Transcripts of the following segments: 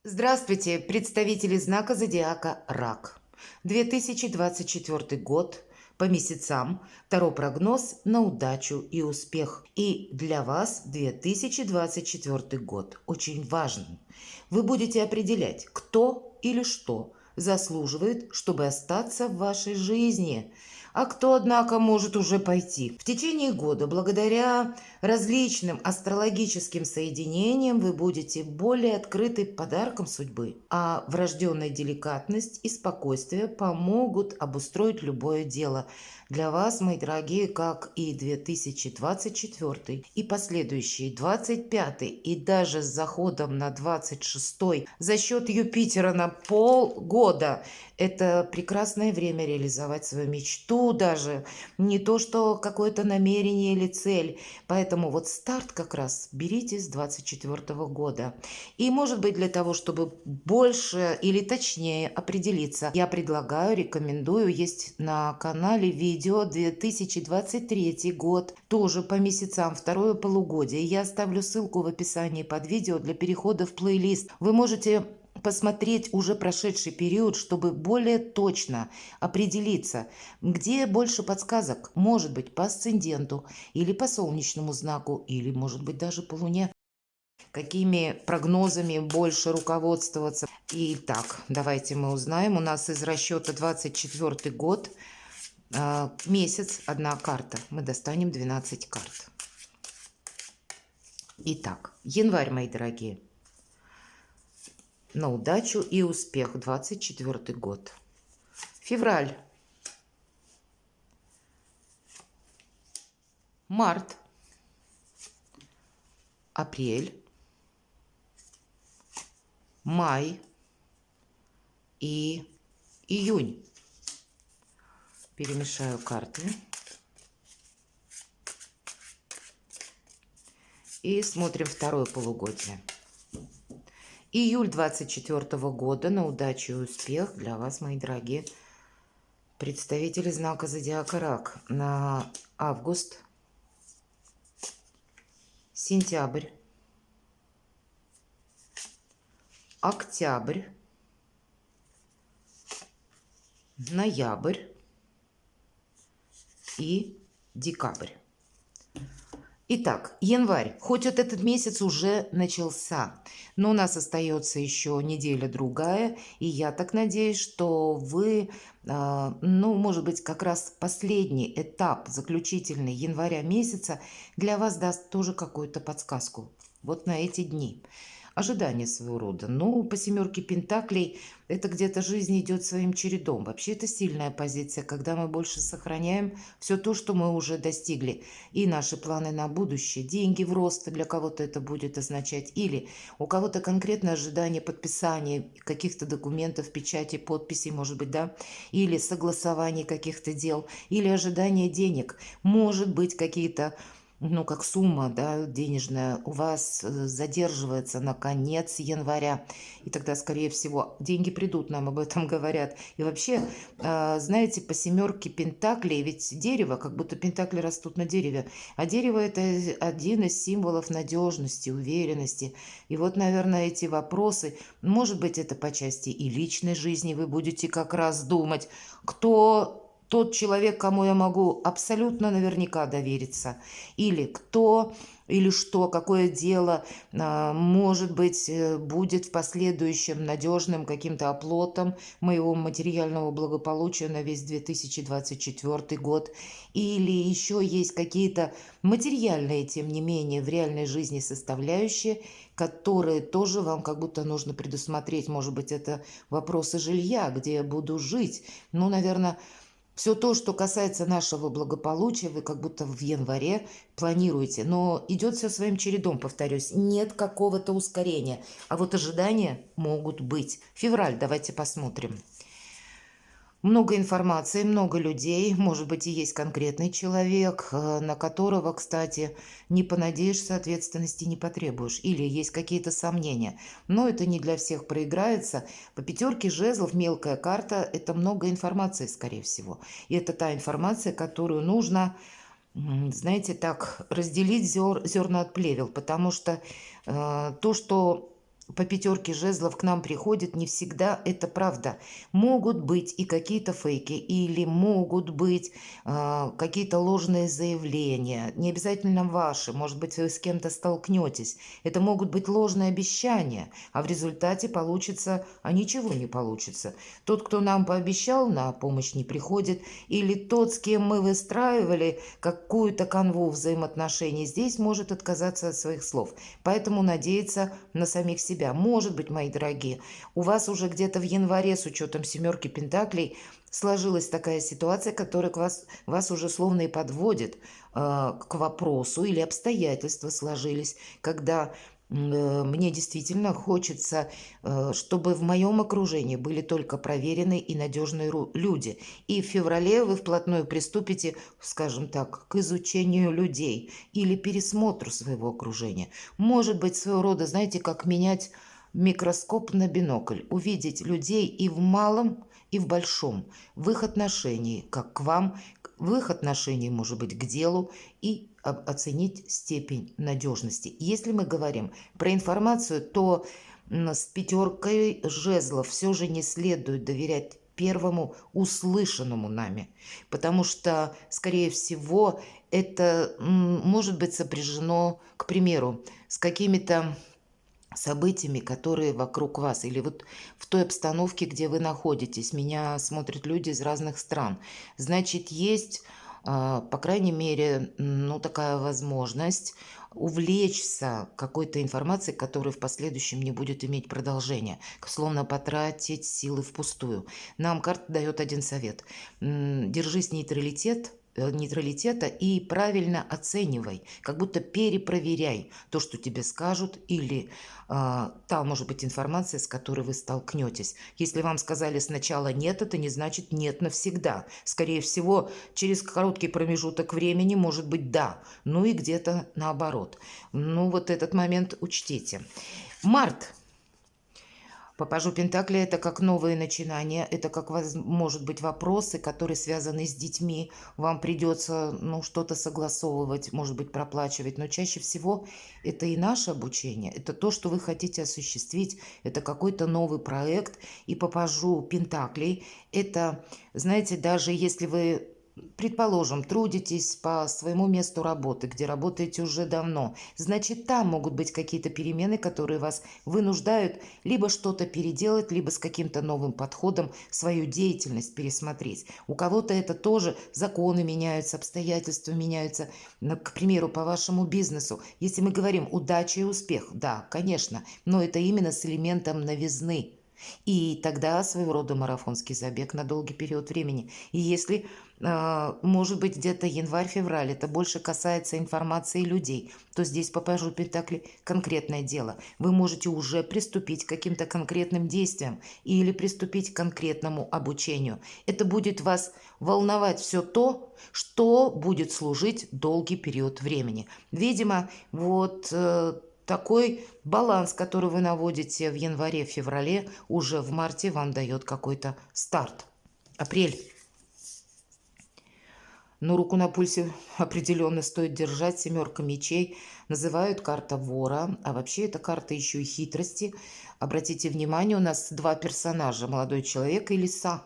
Здравствуйте, представители знака зодиака Рак. 2024 год по месяцам. Таро прогноз на удачу и успех. И для вас 2024 год очень важный. Вы будете определять, кто или что заслуживает, чтобы остаться в вашей жизни, а кто, однако, может уже пойти. В течение года, благодаря различным астрологическим соединениям, вы будете более открыты подаркам судьбы, а врожденная деликатность и спокойствие помогут обустроить любое дело. Для вас, мои дорогие, как и 2024 и последующие 25 и даже с заходом на 26 за счет Юпитера на полгода, это прекрасное время реализовать свою мечту даже, не то что какое-то намерение или цель. Поэтому вот старт как раз берите с 24 года. И может быть для того, чтобы больше или точнее определиться, я предлагаю, рекомендую, есть на канале видео 2023 год, тоже по месяцам, второе полугодие. Я оставлю ссылку в описании под видео для перехода в плейлист. Вы можете посмотреть уже прошедший период, чтобы более точно определиться, где больше подсказок, может быть по асценденту или по солнечному знаку, или может быть даже по луне. Какими прогнозами больше руководствоваться? Итак, давайте мы узнаем. У нас из расчета 24 год, месяц, одна карта. Мы достанем 12 карт. Итак, январь, мои дорогие. На удачу и успех, 24 год. Февраль. Март. Апрель. Май и июнь. Перемешаю карты. И смотрим второе полугодие. Июль 24 года на удачу и успех для вас, мои дорогие представители знака зодиака Рак. На август, сентябрь, октябрь, ноябрь и декабрь. Итак, январь. Хоть вот этот месяц уже начался, но у нас остается еще неделя-другая, и я так надеюсь, что вы, может быть, как раз последний этап, заключительный января месяца, для вас даст тоже какую-то подсказку вот на эти дни. Ожидание своего рода. Ну, по семерке пентаклей это где-то жизнь идет своим чередом. Вообще это сильная позиция, когда мы больше сохраняем все то, что мы уже достигли. И наши планы на будущее, деньги в рост, для кого-то это будет означать. Или у кого-то конкретное ожидание подписания каких-то документов, печати, подписей, может быть, да. Или согласование каких-то дел. Или ожидание денег. Может быть, какие-то как сумма, да, денежная у вас задерживается на конец января, и тогда, скорее всего, деньги придут, нам об этом говорят. И вообще, знаете, по семерке пентаклей, ведь дерево, как будто пентакли растут на дереве, а дерево это один из символов надежности, уверенности. И вот, наверное, эти вопросы, может быть, это по части и личной жизни, вы будете как раз думать, кто тот человек, кому я могу абсолютно наверняка довериться, или кто, или что, какое дело, может быть, будет в последующем надежным каким-то оплотом моего материального благополучия на весь 2024 год, или еще есть какие-то материальные, тем не менее, в реальной жизни составляющие, которые тоже вам как будто нужно предусмотреть. Может быть, это вопросы жилья, где я буду жить. Ну, наверное, все то, что касается нашего благополучия, вы как будто в январе планируете, но идет все своим чередом, повторюсь, нет какого-то ускорения, а вот ожидания могут быть. Февраль, давайте посмотрим. Много информации, много людей, может быть, и есть конкретный человек, на которого, кстати, не понадеешься, ответственности не потребуешь, или есть какие-то сомнения. Но это не для всех проиграется. По пятерке жезлов мелкая карта – это много информации, скорее всего. И это та информация, которую нужно, знаете, так, разделить зерна от плевел, потому что то, что по пятерке жезлов к нам приходит, не всегда это правда. Могут быть и какие-то фейки, или могут быть какие-то ложные заявления, не обязательно ваши, может быть, вы с кем-то столкнетесь. Это могут быть ложные обещания, а в результате получится, а ничего не получится. Тот, кто нам пообещал, на помощь не приходит, или тот, с кем мы выстраивали какую-то канву взаимоотношений, здесь может отказаться от своих слов. Поэтому надеяться на самих себя. Может быть, мои дорогие, у вас уже где-то в январе с учетом семерки пентаклей сложилась такая ситуация, которая вас уже словно и подводит к вопросу, или обстоятельства сложились, когда мне действительно хочется, чтобы в моем окружении были только проверенные и надежные люди. И в феврале вы вплотную приступите, скажем так, к изучению людей или пересмотру своего окружения. Может быть, своего рода, знаете, как менять микроскоп на бинокль, увидеть людей и в малом, и в большом, в их отношении, как к вам, в их отношении, может быть, к делу, и оценить степень надежности. Если мы говорим про информацию, то с пятеркой жезлов все же не следует доверять первому услышанному нами, потому что, скорее всего, это может быть сопряжено, к примеру, с какими-то событиями, которые вокруг вас, или вот в той обстановке, где вы находитесь. Меня смотрят люди из разных стран. Значит, есть, по крайней мере, ну, такая возможность увлечься какой-то информацией, которая в последующем не будет иметь продолжения, словно потратить силы впустую. Нам карта дает один совет. Держись нейтралитета и правильно оценивай, как будто перепроверяй то, что тебе скажут, или та, может быть, информация, с которой вы столкнетесь. Если вам сказали сначала нет, это не значит нет навсегда. Скорее всего, через короткий промежуток времени может быть да, ну и где-то наоборот. Ну вот этот момент учтите. Март. По пажу Пентакли это как новые начинания, это как, может быть, вопросы, которые связаны с детьми. Вам придется, ну, что-то согласовывать, может быть, проплачивать, но чаще всего это и наше обучение, это то, что вы хотите осуществить, это какой-то новый проект. И по пажу Пентаклей это, знаете, даже если вы, предположим, трудитесь по своему месту работы, где работаете уже давно, значит, там могут быть какие-то перемены, которые вас вынуждают либо что-то переделать, либо с каким-то новым подходом свою деятельность пересмотреть. У кого-то это тоже законы меняются, обстоятельства меняются. К примеру, по вашему бизнесу. Если мы говорим удача и успех, да, конечно, но это именно с элементом новизны. И тогда своего рода марафонский забег на долгий период времени. И если, может быть, где-то январь-февраль, это больше касается информации людей, то здесь по пажу Пентакли конкретное дело. Вы можете уже приступить к каким-то конкретным действиям или приступить к конкретному обучению. Это будет вас волновать все то, что будет служить долгий период времени. Видимо, вот такой баланс, который вы наводите в январе-феврале, уже в марте вам дает какой-то старт. Апрель. Но руку на пульсе определенно стоит держать. Семерка мечей. Называют карта вора, а вообще это карта еще и хитрости. Обратите внимание, у нас два персонажа, молодой человек и лиса.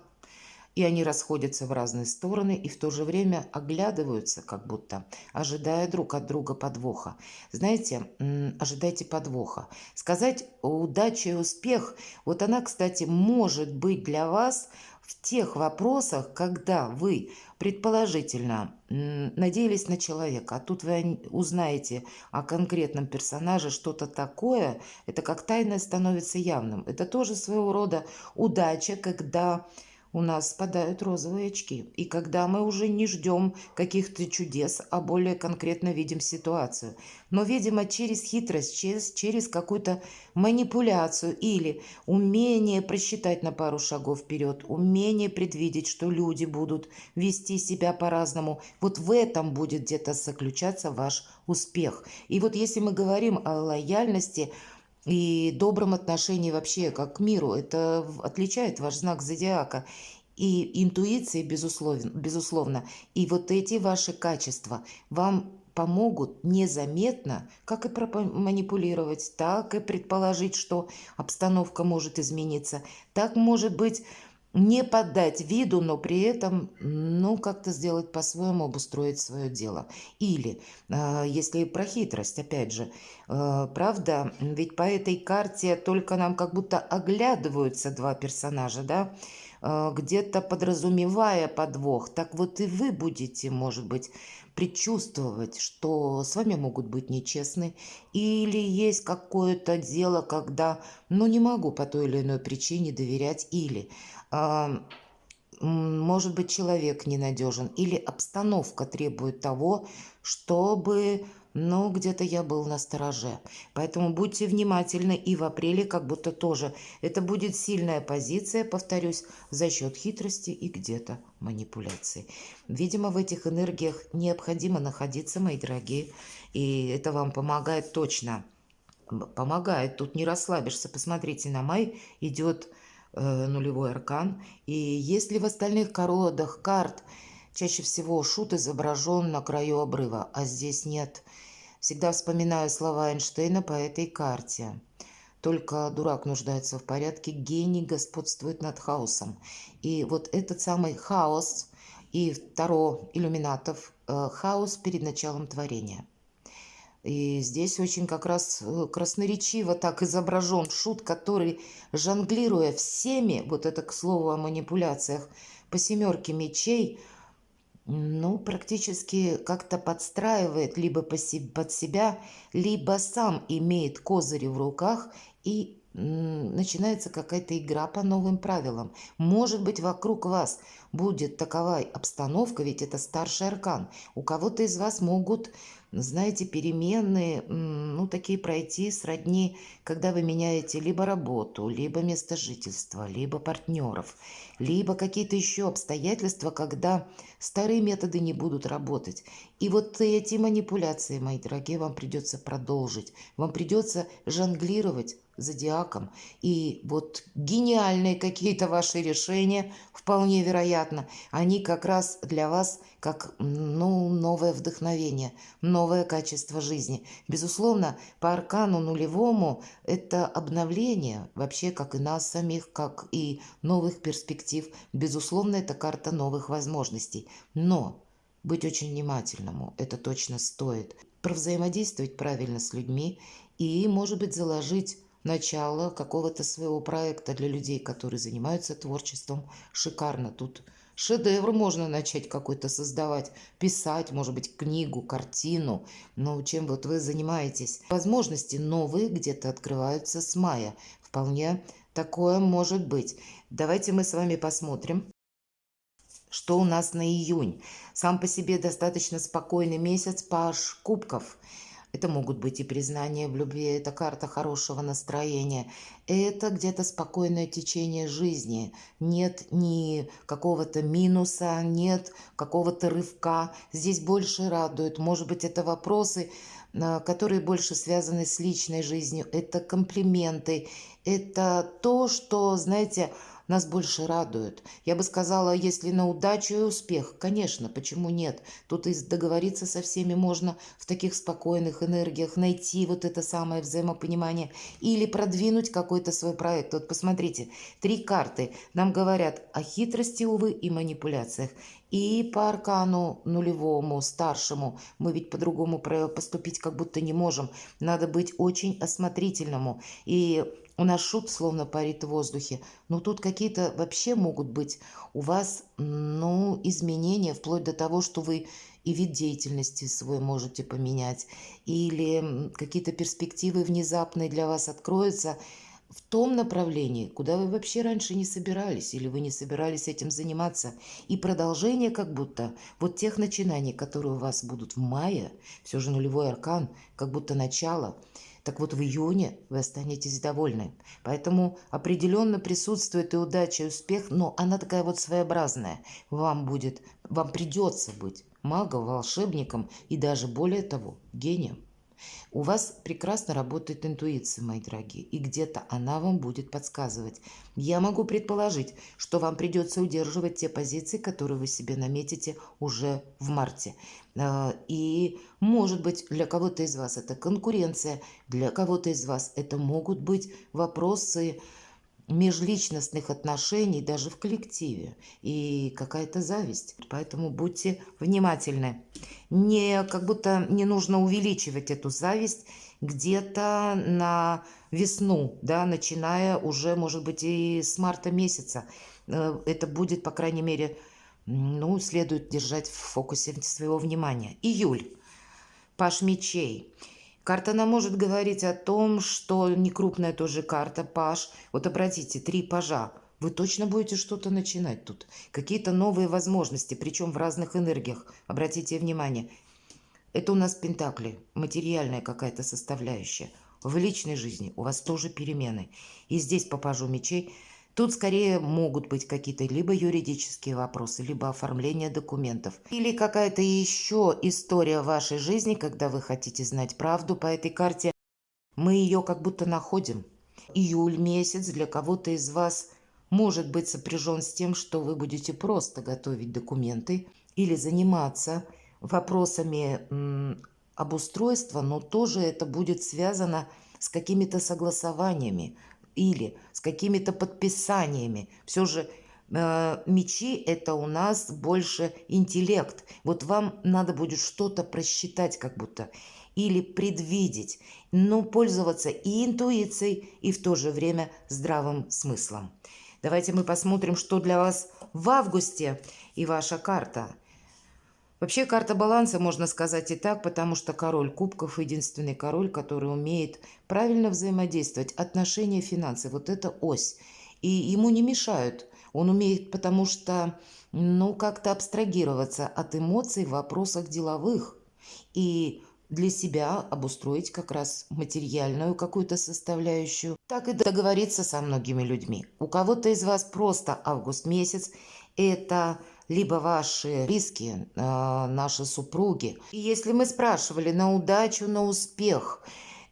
И они расходятся в разные стороны и в то же время оглядываются, как будто, ожидая друг от друга подвоха. Знаете, ожидайте подвоха. Сказать удача и успех, вот она, кстати, может быть для вас в тех вопросах, когда вы предположительно надеялись на человека, а тут вы узнаете о конкретном персонаже что-то такое, это как тайное становится явным. Это тоже своего рода удача, когда у нас спадают розовые очки. И когда мы уже не ждем каких-то чудес, а более конкретно видим ситуацию. Но, видимо, через хитрость, через какую-то манипуляцию или умение просчитать на пару шагов вперед, умение предвидеть, что люди будут вести себя по-разному. Вот в этом будет где-то заключаться ваш успех. И вот если мы говорим о лояльности и добром отношении вообще как к миру, это отличает ваш знак зодиака. И интуиции, безусловно. И вот эти ваши качества вам помогут незаметно, как и манипулировать, так и предположить, что обстановка может измениться, так, может быть, не поддать виду, но при этом, ну, как-то сделать по-своему, обустроить свое дело. Или, если про хитрость, опять же, правда, ведь по этой карте только нам как будто оглядываются два персонажа, да, где-то подразумевая подвох. Так вот и вы будете, может быть, предчувствовать, что с вами могут быть нечестны, или есть какое-то дело, когда, ну, не могу по той или иной причине доверять, или может быть, человек ненадежен, или обстановка требует того, чтобы, ну, где-то я был на стороже. Поэтому будьте внимательны, и в апреле как будто тоже. Это будет сильная позиция, повторюсь, за счет хитрости и где-то манипуляции. Видимо, в этих энергиях необходимо находиться, мои дорогие, и это вам помогает точно. Помогает, тут не расслабишься. Посмотрите, на май идет нулевой аркан. И если в остальных колодах карт чаще всего шут изображен на краю обрыва, а здесь нет, всегда вспоминаю слова Эйнштейна по этой карте. Только дурак нуждается в порядке, гений господствует над хаосом. И вот этот самый хаос и Таро иллюминатов, хаос перед началом творения. И здесь очень как раз красноречиво так изображен шут, который, жонглируя всеми, вот это к слову о манипуляциях, по семерке мечей, ну, практически как-то подстраивает либо под себя, либо сам имеет козыри в руках, и начинается какая-то игра по новым правилам. Может быть, вокруг вас будет такова обстановка, ведь это старший аркан. У кого-то из вас могут, знаете, перемены, ну, такие пройти сродни, когда вы меняете либо работу, либо место жительства, либо партнеров, либо какие-то еще обстоятельства, когда старые методы не будут работать. И вот эти манипуляции, мои дорогие, вам придется продолжить. Вам придется жонглировать зодиаком. И вот гениальные какие-то ваши решения, вполне вероятно, они как раз для вас как, ну, новое вдохновение, новое качество жизни. Безусловно, по аркану нулевому это обновление, вообще как и нас самих, как и новых перспектив. Безусловно, это карта новых возможностей. Но быть очень внимательному это точно стоит. Провзаимодействовать правильно с людьми и, может быть, заложить начало какого-то своего проекта для людей, которые занимаются творчеством. Шикарно. Тут шедевр можно начать какой-то создавать, писать, может быть, книгу, картину. Но чем вот вы занимаетесь? Возможности новые где-то открываются с мая. Вполне такое может быть. Давайте мы с вами посмотрим, что у нас на июнь. Сам по себе достаточно спокойный месяц, паж кубков. Это могут быть и признания в любви, это карта хорошего настроения, это где-то спокойное течение жизни. Нет ни какого-то минуса, нет какого-то рывка. Здесь больше радует. Может быть, это вопросы, которые больше связаны с личной жизнью. Это комплименты, это то, что, знаете, нас больше радует. Я бы сказала, если на удачу и успех, конечно, почему нет? Тут и договориться со всеми можно в таких спокойных энергиях, найти вот это самое взаимопонимание или продвинуть какой-то свой проект. Вот посмотрите, 3 карты нам говорят о хитрости, увы, и манипуляциях. И по аркану нулевому, старшему, мы ведь по-другому поступить как будто не можем. Надо быть очень осмотрительному. И у нас шут словно парит в воздухе. Но тут какие-то вообще могут быть у вас, ну, изменения, вплоть до того, что вы и вид деятельности свой можете поменять. Или какие-то перспективы внезапные для вас откроются в том направлении, куда вы вообще раньше не собирались, или вы не собирались этим заниматься. И продолжение как будто вот тех начинаний, которые у вас будут в мае, все же нулевой аркан, как будто начало. Так вот в июне вы останетесь довольны. Поэтому определенно присутствует и удача, и успех, но она такая вот своеобразная. Вам придется быть магом, волшебником и даже более того, гением. У вас прекрасно работает интуиция, мои дорогие, и где-то она вам будет подсказывать. Я могу предположить, что вам придется удерживать те позиции, которые вы себе наметите уже в марте. И, может быть, для кого-то из вас это конкуренция, для кого-то из вас это могут быть вопросы межличностных отношений даже в коллективе и какая-то зависть. Поэтому будьте внимательны. Как будто не нужно увеличивать эту зависть где-то на весну, да, начиная уже, может быть, и с марта месяца. Это будет, по крайней мере, ну, следует держать в фокусе своего внимания. Июль. Паш мечей. Карта нам может говорить о том, что некрупная тоже карта, паж. Вот обратите, 3 пажа. Вы точно будете что-то начинать тут. Какие-то новые возможности, причем в разных энергиях. Обратите внимание. Это у нас пентакли, материальная какая-то составляющая. В личной жизни у вас тоже перемены. И здесь по пажу мечей. Тут скорее могут быть какие-то либо юридические вопросы, либо оформление документов. Или какая-то еще история в вашей жизни, когда вы хотите знать правду по этой карте. Мы ее как будто находим. Июль месяц для кого-то из вас может быть сопряжен с тем, что вы будете просто готовить документы или заниматься вопросами обустройства, но тоже это будет связано с какими-то согласованиями или с какими-то подписаниями. Все же мечи это у нас больше интеллект. Вот вам надо будет что-то просчитать как будто или предвидеть, но пользоваться и интуицией, и в то же время здравым смыслом. Давайте мы посмотрим, что для вас в августе и ваша карта. Вообще карта баланса, можно сказать и так, потому что король кубков – единственный король, который умеет правильно взаимодействовать. Отношения, финансы – вот это ось. И ему не мешают. Он умеет, потому что, ну, как-то абстрагироваться от эмоций в вопросах деловых. И для себя обустроить как раз материальную какую-то составляющую. Так и договориться со многими людьми. У кого-то из вас просто август месяц – это либо ваши близкие, наши супруги. И если мы спрашивали на удачу, на успех,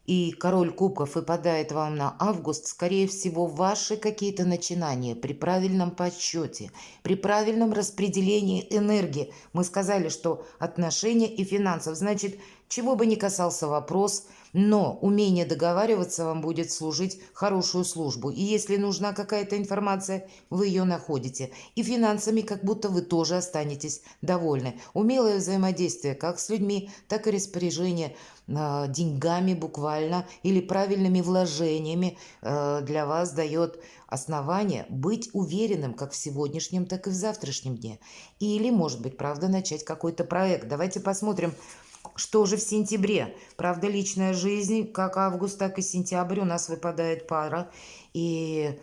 и король кубков выпадает вам на август, скорее всего, ваши какие-то начинания при правильном подсчете, при правильном распределении энергии. Мы сказали, что отношения и финансов, значит, чего бы ни касался вопрос, но умение договариваться вам будет служить хорошую службу. И если нужна какая-то информация, вы ее находите. И финансами как будто вы тоже останетесь довольны. Умелое взаимодействие как с людьми, так и распоряжение деньгами буквально или правильными вложениями для вас дает основание быть уверенным как в сегодняшнем, так и в завтрашнем дне. Или, может быть, правда, начать какой-то проект. Давайте посмотрим, что же в сентябре. Правда, личная жизнь, как август, так и сентябрь у нас выпадает пара. И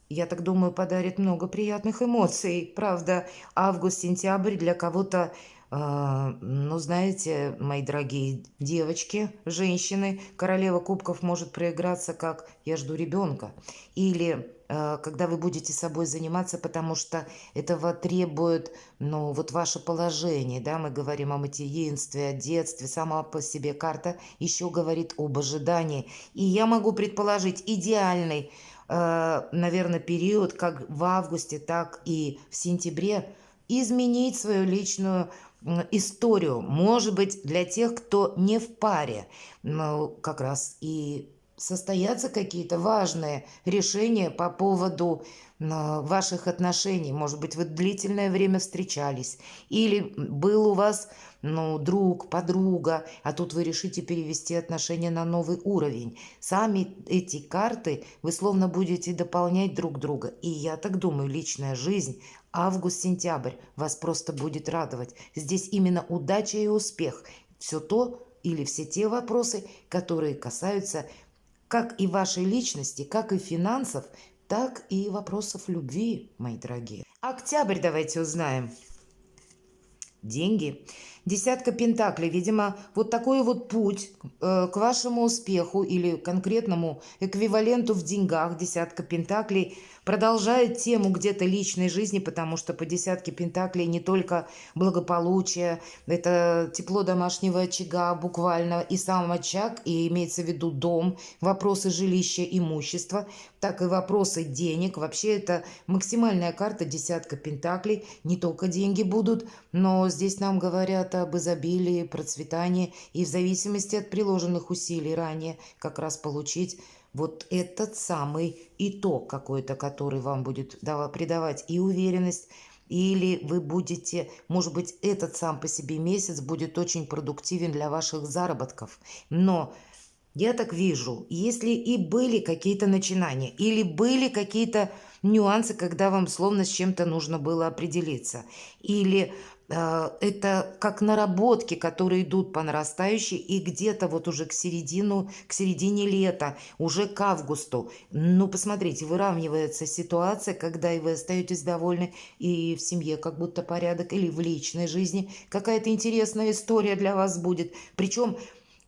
я так думаю, подарит много приятных эмоций. Правда, август-сентябрь для кого-то, ну, знаете, мои дорогие девочки, женщины, королева кубков может проиграться как «я жду ребенка». Или когда вы будете собой заниматься, потому что этого требует, ну, вот ваше положение, да, мы говорим о материнстве, о детстве, сама по себе карта еще говорит об ожидании. И я могу предположить идеальный, наверное, период, как в августе, так и в сентябре, изменить свою личную историю. Может быть, для тех, кто не в паре, ну, как раз и состоятся какие-то важные решения по поводу ваших отношений. Может быть, вы длительное время встречались, или был у вас, ну, друг, подруга, а тут вы решите перевести отношения на новый уровень. Сами эти карты вы словно будете дополнять друг друга. И я так думаю, личная жизнь, август-сентябрь вас просто будет радовать. Здесь именно удача и успех. Все то или все те вопросы, которые касаются как и вашей личности, как и финансов, так и вопросов любви, мои дорогие. Октябрь давайте узнаем. Деньги. Десятка пентаклей, видимо, вот такой вот путь к вашему успеху или конкретному эквиваленту в деньгах. Десятка пентаклей продолжает тему где-то личной жизни, потому что по десятке пентаклей не только благополучие, это тепло домашнего очага буквально, и сам очаг, и имеется в виду дом, вопросы жилища, имущества, так и вопросы денег. Вообще это максимальная карта десятка пентаклей. Не только деньги будут, но здесь нам говорят об изобилии, процветании, и в зависимости от приложенных усилий ранее как раз получить вот этот самый итог какой-то, который вам будет придавать и уверенность, или вы будете, может быть, этот сам по себе месяц будет очень продуктивен для ваших заработков. Но я так вижу, если и были какие-то начинания, или были какие-то нюансы, когда вам словно с чем-то нужно было определиться, или это как наработки, которые идут по нарастающей, и где-то вот уже к середине лета, уже к августу, ну, посмотрите, выравнивается ситуация, когда и вы остаетесь довольны, и в семье как будто порядок, или в личной жизни какая-то интересная история для вас будет. Причем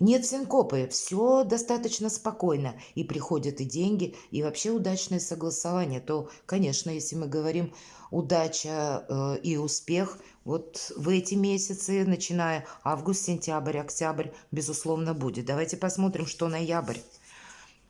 нет синкопы, все достаточно спокойно, и приходят и деньги, и вообще удачное согласование. То, конечно, если мы говорим удача и успех, вот в эти месяцы, начиная август, сентябрь, октябрь, безусловно, будет. Давайте посмотрим, что ноябрь.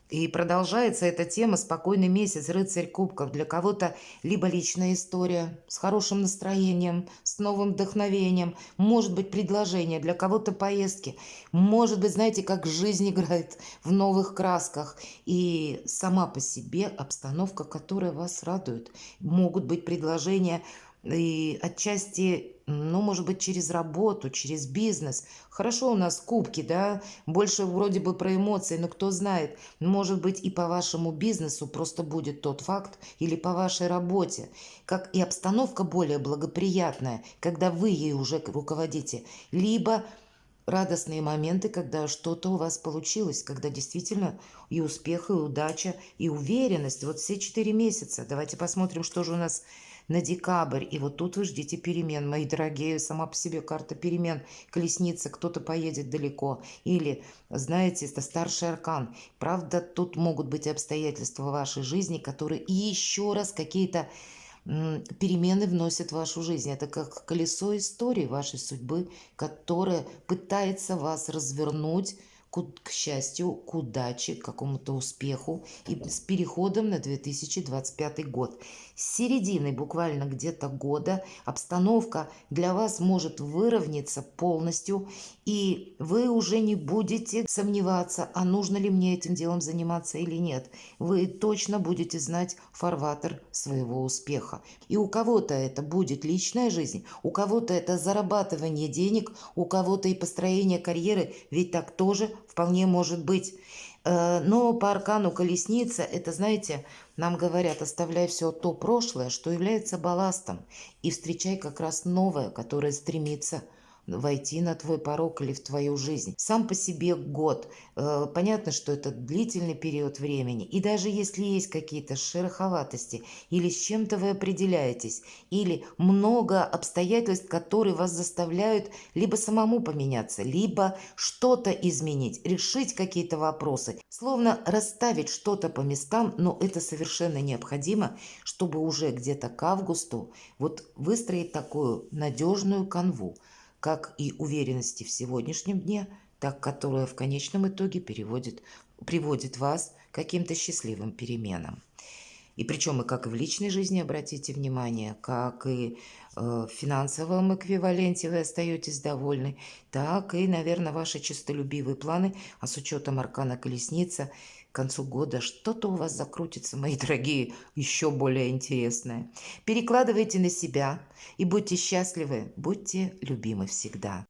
И продолжается эта тема «Спокойный месяц», рыцарь кубков. Для кого-то либо личная история с хорошим настроением, с новым вдохновением, может быть предложение, для кого-то поездки, может быть, знаете, как жизнь играет в новых красках. И сама по себе обстановка, которая вас радует. Могут быть предложения и отчасти, ну, может быть, через работу, через бизнес. Хорошо у нас кубки, да, больше вроде бы про эмоции, но кто знает, может быть, и по вашему бизнесу просто будет тот факт, или по вашей работе, как и обстановка более благоприятная, когда вы ей уже руководите, либо радостные моменты, когда что-то у вас получилось, когда действительно и успех, и удача, и уверенность. Вот все 4 месяца. Давайте посмотрим, что же у нас на декабрь. И вот тут вы ждите перемен, мои дорогие. Сама по себе карта перемен. Колесница, кто-то поедет далеко. Или, знаете, это старший аркан. Правда, тут могут быть обстоятельства в вашей жизни, которые еще раз какие-то перемены вносят в вашу жизнь. Это как колесо истории вашей судьбы, которое пытается вас развернуть к счастью, к удаче, к какому-то успеху и с переходом на 2025 год. С середины буквально где-то года обстановка для вас может выровняться полностью, и вы уже не будете сомневаться, а нужно ли мне этим делом заниматься или нет. Вы точно будете знать фарватер своего успеха. И у кого-то это будет личная жизнь, у кого-то это зарабатывание денег, у кого-то и построение карьеры, ведь так тоже вполне может быть. Но по аркану колесница, это, знаете, нам говорят, оставляй все то прошлое, что является балластом, и встречай как раз новое, которое стремится войти на твой порог или в твою жизнь. Сам по себе год. Понятно, что это длительный период времени. И даже если есть какие-то шероховатости, или с чем-то вы определяетесь, или много обстоятельств, которые вас заставляют либо самому поменяться, либо что-то изменить, решить какие-то вопросы, словно расставить что-то по местам, но это совершенно необходимо, чтобы уже где-то к августу вот выстроить такую надежную канву, как и уверенности в сегодняшнем дне, так которая в конечном итоге приводит вас к каким-то счастливым переменам. И причем и как и в личной жизни, обратите внимание, как и в финансовом эквиваленте вы остаетесь довольны, так и, наверное, ваши честолюбивые планы, а с учетом аркана колесница, к концу года что-то у вас закрутится, мои дорогие, еще более интересное. Перекладывайте на себя и будьте счастливы, будьте любимы всегда.